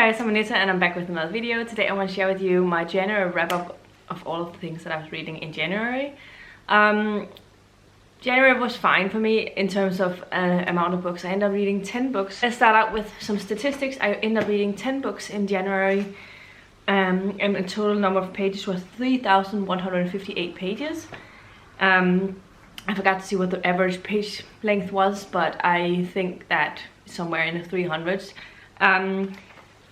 guys, I'm Anita and I'm back with another video. Today I want to share with you my January wrap-up of all of the things that I was reading in January. January was fine for me in terms of amount of books. I ended up reading 10 books. Let's start out with some statistics. I ended up reading 10 books in January, and the total number of pages was 3,158 pages. I forgot to see what the average page length was, but I think that somewhere in the 300s.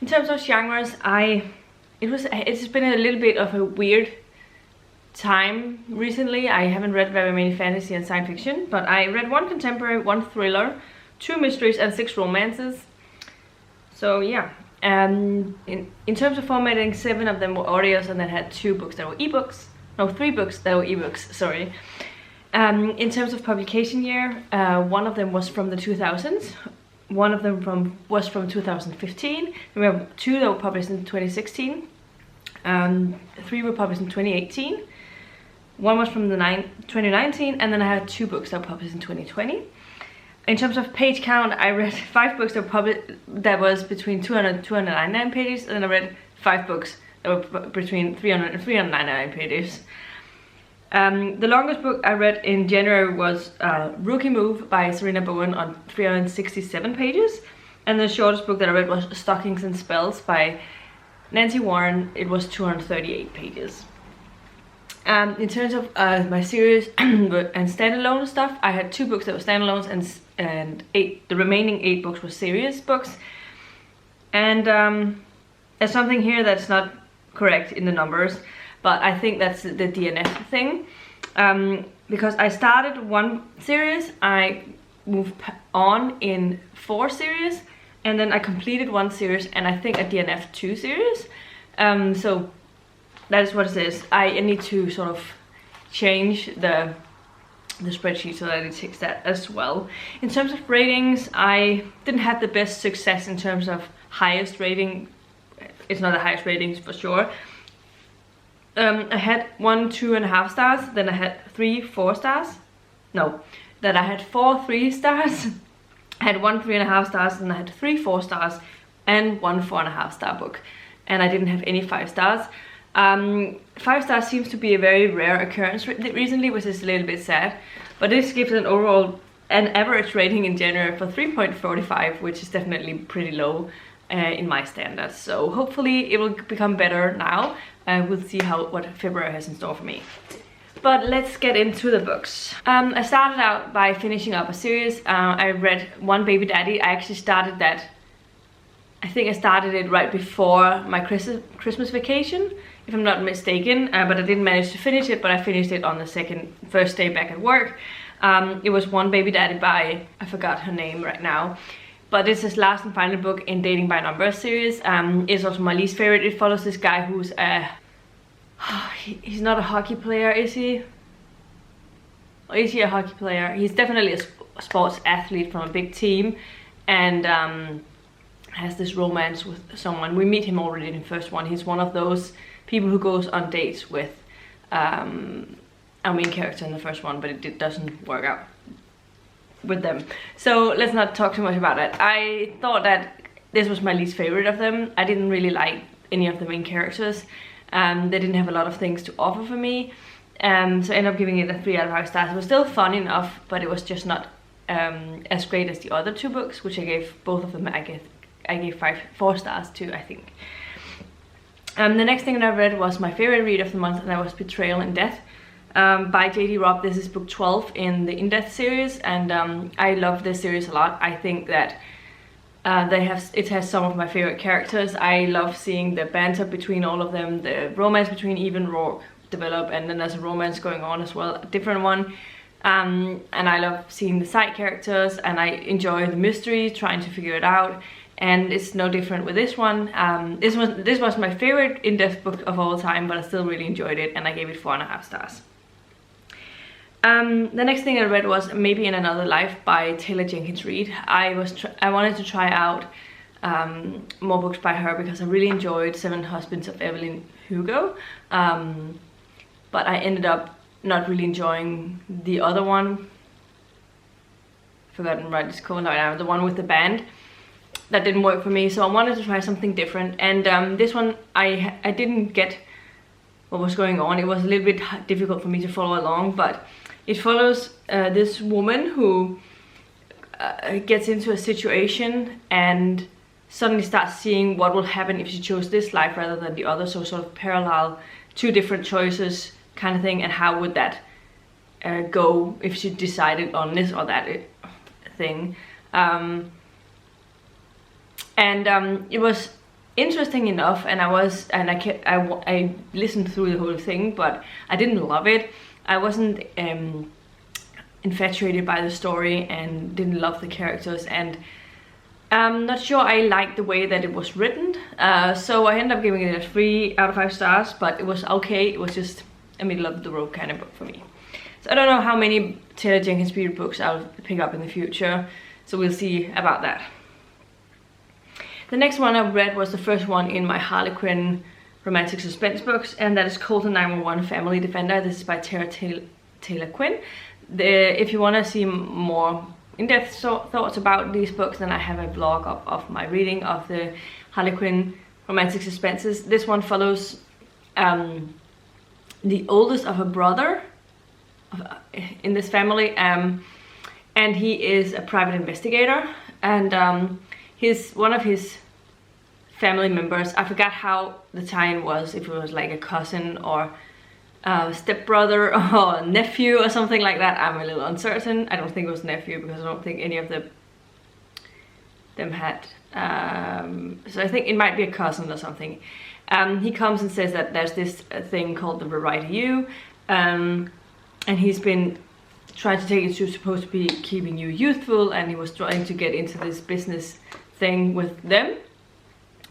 In terms of genres, it's been a little bit of a weird time recently. I haven't read very many fantasy and science fiction, but I read 1 contemporary, 1 thriller, 2 mysteries and 6 romances. So yeah, in terms of formatting, 7 of them were audios, and then had 2 books that were ebooks. No, 3 books that were ebooks, sorry. In terms of publication year, 1 of them was from the 2000s. 1 of them was from 2015. We have 2 that were published in 2016. 3 were published in 2018. 1 was from the 2019, and then I had 2 books that were published in 2020. In terms of page count, I read 5 books that were published that was between 200 and 299 pages, and then I read 5 books that were between 300 and 399 pages. The longest book I read in January was Rookie Move by Sarina Bowen on 367 pages, and the shortest book that I read was Stockings and Spells by Nancy Warren. It was 238 pages. In terms of my series and standalone stuff, I had 2 books that were standalones, and the remaining 8 books were series books. And there's something here that's not correct in the numbers, but I think that's the DNF thing. Because I started 1 series, I moved on in 4 series, and then I completed 1 series, and I think I DNF'd 2 series. So that is what it says. I need to sort of change the spreadsheet so that it takes that as well. In terms of ratings, I didn't have the best success in terms of highest rating. It's not the highest ratings for sure. I had 1 2.5 stars, then I had 3 4 stars. No, then I had 4 3 stars. I had 1 3.5 stars, and I had 3 4 stars, and 1 4.5 star book. And I didn't have any 5 stars. 5 stars seems to be a very rare occurrence recently, which is a little bit sad. But this gives an average rating in January for 3.45, which is definitely pretty low in my standards. So hopefully it will become better now. We'll see what February has in store for me. But let's get into the books. I started out by finishing up a series. I read One Baby Daddy. I actually started that. I think I started it right before my Christmas vacation, if I'm not mistaken. But I didn't manage to finish it. But I finished it on the first day back at work. It was One Baby Daddy by, I forgot her name right now. But this is last and final book in Dating by Numbers series. It's also my least favorite. It follows this guy who's he's not a hockey player, is he? Or is he a hockey player? He's definitely a sports athlete from a big team, and has this romance with someone. We meet him already in the first one. He's one of those people who goes on dates with our main character in the first one, but it doesn't work out with them. So let's not talk too much about it. I thought that this was my least favorite of them. I didn't really like any of the main characters. They didn't have a lot of things to offer for me. So I ended up giving it a 3 out of 5 stars. It was still fun enough, but it was just not as great as the other 2 books, which I gave both of them. I gave 4 stars to, I think. The next thing that I read was my favorite read of the month, and that was Betrayal and Death by J.D. Robb. This is book 12 in the In Death series, and I love this series a lot. I think that it has some of my favorite characters. I love seeing the banter between all of them, the romance between Eve and Rourke develop, and then there's a romance going on as well, a different one. And I love seeing the side characters, and I enjoy the mystery, trying to figure it out. And it's no different with this one. This was my favorite in-depth book of all time, but I still really enjoyed it, and I gave it 4.5 stars. The next thing I read was Maybe in Another Life by Taylor Jenkins Reid. I wanted to try out more books by her because I really enjoyed Seven Husbands of Evelyn Hugo, but I ended up not really enjoying the other one. Forgotten right, it's called right now, the one with the band. that didn't work for me, so I wanted to try something different. And this one I didn't get what was going on. It was a little bit difficult for me to follow along, but it follows this woman who gets into a situation and suddenly starts seeing what will happen if she chose this life rather than the other, so sort of parallel, two different choices kind of thing, and how would that go if she decided on this or that thing. It was interesting enough, and I listened through the whole thing, but I didn't love it. I wasn't infatuated by the story and didn't love the characters, and I'm not sure I liked the way that it was written, so I ended up giving it a 3 out of 5 stars, but it was okay. It was just a middle of the road kind of book for me. So I don't know how many Taylor Jenkins period books I'll pick up in the future, so we'll see about that. The next one I read was the first one in my Harlequin romantic suspense books, and that is Colton 911 Family Defender. This is by Taylor Quinn. If you want to see more in-depth thoughts about these books, then I have a blog of my reading of the Harlequin romantic suspenses. This one follows the oldest of a brother in this family, and he is a private investigator, and one of his family members, I forgot how the tie-in was, if it was like a cousin or stepbrother or nephew or something like that. I'm a little uncertain. I don't think it was nephew, because I don't think any of them had, so I think it might be a cousin or something. He comes and says that there's this thing called the Reid you, and he's been trying to take it to supposed to be keeping you youthful, and he was trying to get into this business thing with them,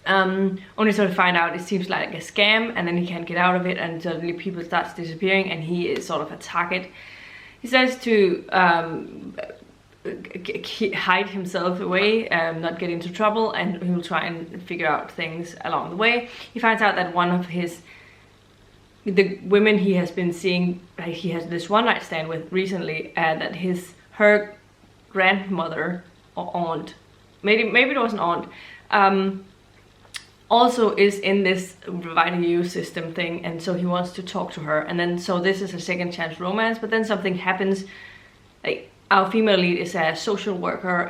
only to find out it seems like a scam, and then he can't get out of it, and suddenly people starts disappearing, and he is sort of a target. He says to hide himself away, not get into trouble, and he will try and figure out things along the way. He finds out that one of the women he has been seeing, he has this one night stand with recently, that her grandmother or aunt, maybe it was an aunt, also is in this Reid you system thing, and so he wants to talk to her, and then so this is a second chance romance. But then something happens. Like, our female lead is a social worker,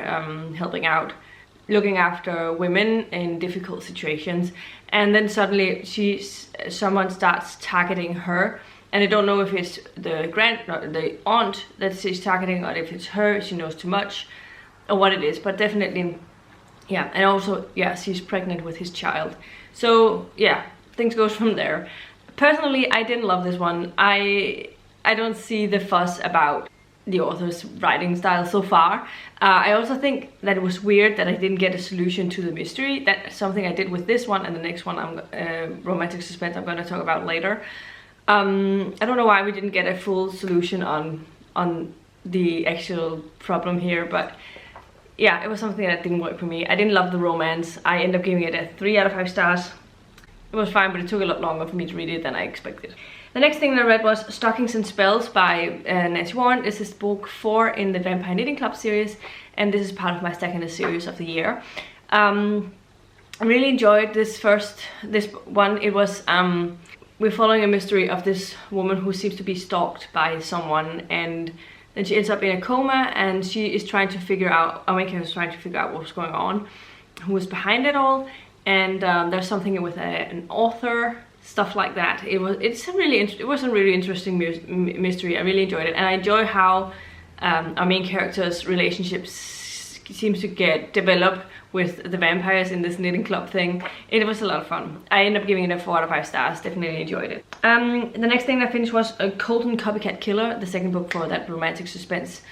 helping out, looking after women in difficult situations, and then suddenly someone starts targeting her, and I don't know if it's the aunt that she's targeting, or if it's her, she knows too much, or what it is, but definitely, yeah. And also, yeah, she's pregnant with his child, so yeah, things goes from there. Personally, I didn't love this one. I don't see the fuss about the author's writing style so far. I also think that it was weird that I didn't get a solution to the mystery. That's something I did with this one, and the next one, romantic suspense, I'm going to talk about later. I don't know why we didn't get a full solution on the actual problem here, but yeah, it was something that didn't work for me. I didn't love the romance. I ended up giving it a 3 out of 5 stars. It was fine, but it took a lot longer for me to read it than I expected. The next thing that I read was Stockings and Spells by Nancy Warren. This is book 4 in the Vampire Knitting Club series, and this is part of my second series of the year. I really enjoyed this one. It was, we're following a mystery of this woman who seems to be stalked by someone, and then she ends up in a coma, and she is trying to figure out, our main character is trying to figure out what's going on, who is behind it all, and there's something with an author, stuff like that. It was a really interesting mystery. I really enjoyed it, and I enjoy how our main character's relationships seems to get developed with the vampires in this knitting club thing. It was a lot of fun. I ended up giving it a 4 out of 5 stars. Definitely enjoyed it. The next thing I finished was a Colton Copycat Killer, the second book for that romantic suspense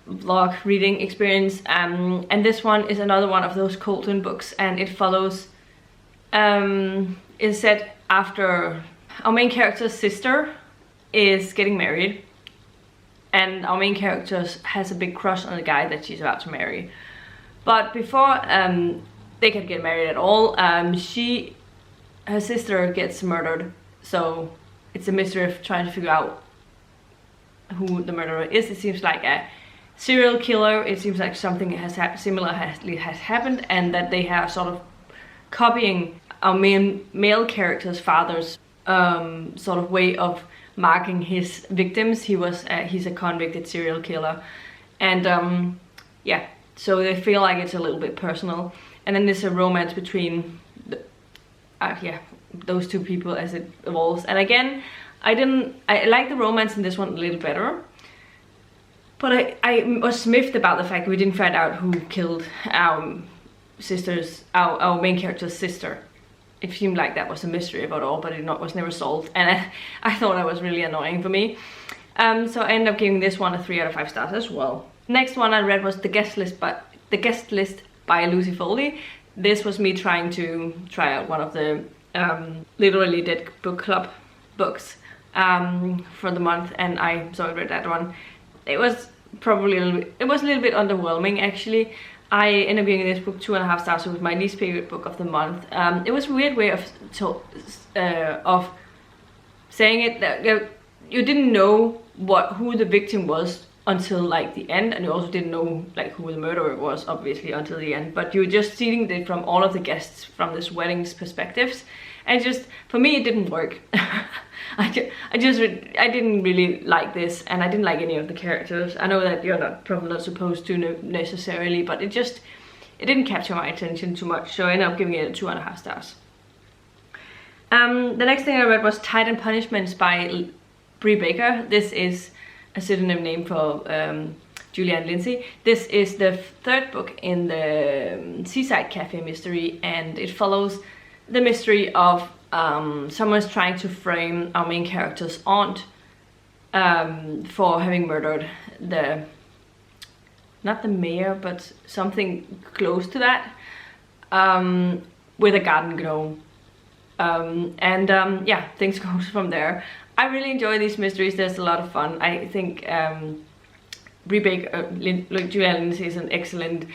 vlog reading experience, and this one is another one of those Colton books, and it follows, is set after our main character's sister is getting married, and our main character has a big crush on the guy that she's about to marry. But before they can get married at all, her sister gets murdered, so it's a mystery of trying to figure out who the murderer is. It seems like a serial killer. It seems like something similar has happened, and that they are sort of copying our main male character's father's sort of way of marking his victims. He's a convicted serial killer, and yeah, so they feel like it's a little bit personal. And then there's a romance between those two people as it evolves. And again, I like the romance in this one a little better, but I was miffed about the fact we didn't find out who killed our main character's sister. It seemed like that was a mystery about all, but it was never solved, and I thought that was really annoying for me. So I ended up giving this one a 3 out of 5 stars as well. Next one I read was The Guest List by Lucey Foley. This was me trying to try out one of the Literally Dead Book Club books for the month, and I read that one. It was probably a little bit underwhelming actually. I ended up giving this book 2.5 stars, so it was my least favorite book of the month. It was a weird way of saying it, that you didn't know who the victim was until like the end, and you also didn't know like who the murderer was obviously until the end, but you were just seeing it from all of the guests from this wedding's perspectives, and just for me it didn't work. I didn't really like this, and I didn't like any of the characters. I know that you're probably not supposed to necessarily, but it didn't capture my attention too much, so I ended up giving it a 2.5 stars. The next thing I read was Tide and Punishments by Bree Baker. This is a pseudonym name for Julianne Lindsay. This is the 3rd book in the Seaside Cafe mystery, and it follows the mystery of someone's trying to frame our main character's aunt for having murdered not the mayor, but something close to that, with a garden gnome. Yeah, things go from there. I really enjoy these mysteries. There's a lot of fun. I think Bree Baker, Julianne Lindsay is an excellent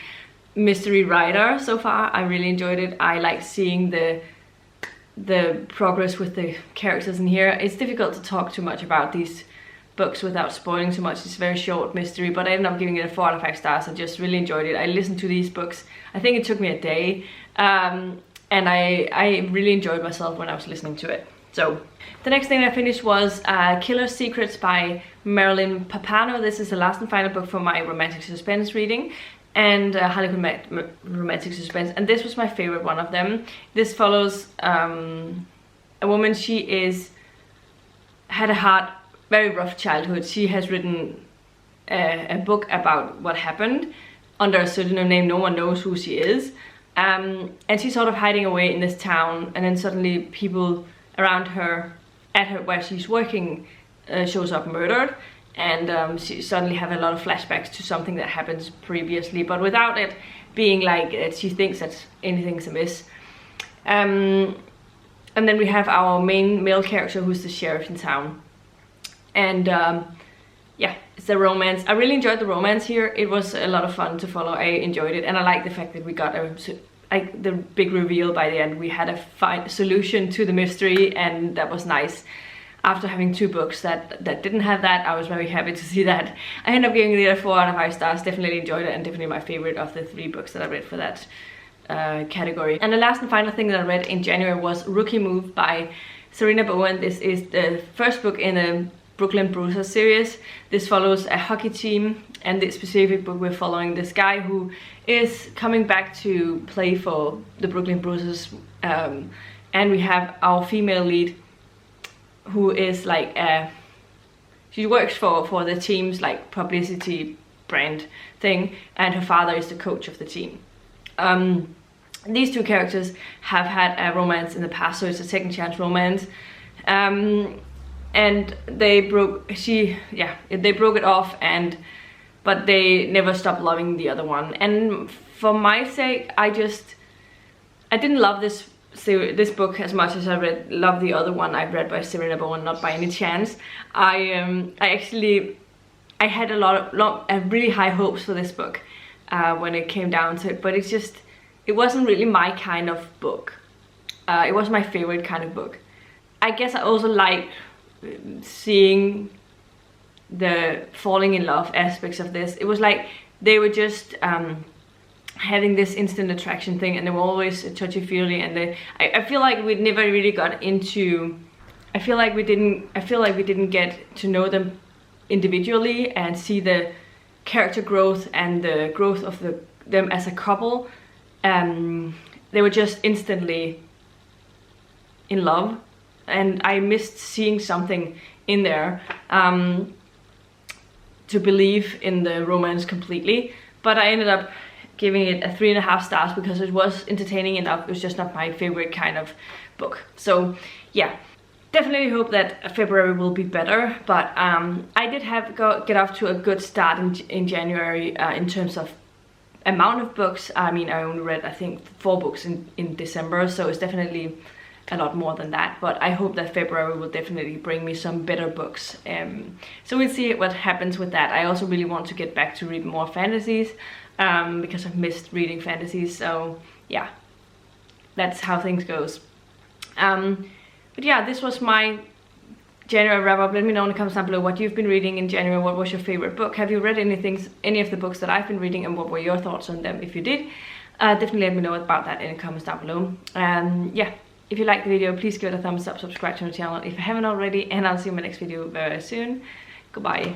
mystery writer so far. I really enjoyed it. I like seeing the progress with the characters in here. It's difficult to talk too much about these books without spoiling too much. It's a very short mystery, but I ended up giving it a 4 out of 5 stars. I just really enjoyed it. I listened to these books, I think it took me a day, and I really enjoyed myself when I was listening to it. So the next thing I finished was Killer Secrets by Marilyn Pappano. This is the last and final book for my romantic suspense reading, and Harlequin romantic suspense, and this was my favorite one of them. This follows a woman. She had a very rough childhood. She has written a book about what happened under a pseudonym name. No one knows who she is, and she's sort of hiding away in this town, and then suddenly people around her, where she's working, shows up murdered, and she suddenly have a lot of flashbacks to something that happens previously, but without it being like she thinks that anything's amiss. And then we have our main male character, who's the sheriff in town, and yeah, it's a romance. I really enjoyed the romance here. It was a lot of fun to follow. I enjoyed it, and I like the fact that we got the big reveal by the end. We had a solution to the mystery, and that was nice. After having 2 books that didn't have that, I was very happy to see that. I ended up giving it a 4 out of 5 stars. Definitely enjoyed it, and definitely my favorite of the 3 books that I read for that category. And the last and final thing that I read in January was Rookie Move by Sarina Bowen. This is the 1st book in the Brooklyn Bruisers series. This follows a hockey team, and this specific book we're following this guy who is coming back to play for the Brooklyn Bruisers, and we have our female lead, who is like she works for the team's like publicity brand thing, and her father is the coach of the team. These 2 characters have had a romance in the past, so it's a second chance romance, and they broke it off, but they never stopped loving the other one. And for my sake, I didn't love this book as much as I love the other one I've read by Sarina Bowen, not by any chance. I had really high hopes for this book when it came down to it, but it wasn't really my kind of book. It wasn't my favorite kind of book. I guess I also like seeing the falling in love aspects of this. It was like they were just having this instant attraction thing, and they were always touchy-feely, and I feel like we never really got into, I feel like we didn't get to know them individually and see the character growth and the growth of them as a couple. They were just instantly in love, and I missed seeing something in there to believe in the romance completely. But I ended up giving it a 3.5 stars because it was entertaining enough. It was just not my favorite kind of book. So yeah, definitely hope that February will be better. But I did get off to a good start in January in terms of amount of books. I mean, I only read I think 4 books in December, so it's definitely a lot more than that. But I hope that February will definitely bring me some better books. So we'll see what happens with that. I also really want to get back to read more fantasies because I've missed reading fantasies. So yeah, that's how things goes. But yeah, this was my January wrap up. Let me know in the comments down below what you've been reading in January. What was your favorite book? Have you read any of the books that I've been reading, and what were your thoughts on them if you did? Definitely let me know about that in the comments down below. Yeah, if you liked the video, please give it a thumbs up, subscribe to my channel if you haven't already, and I'll see you in my next video very soon. Goodbye.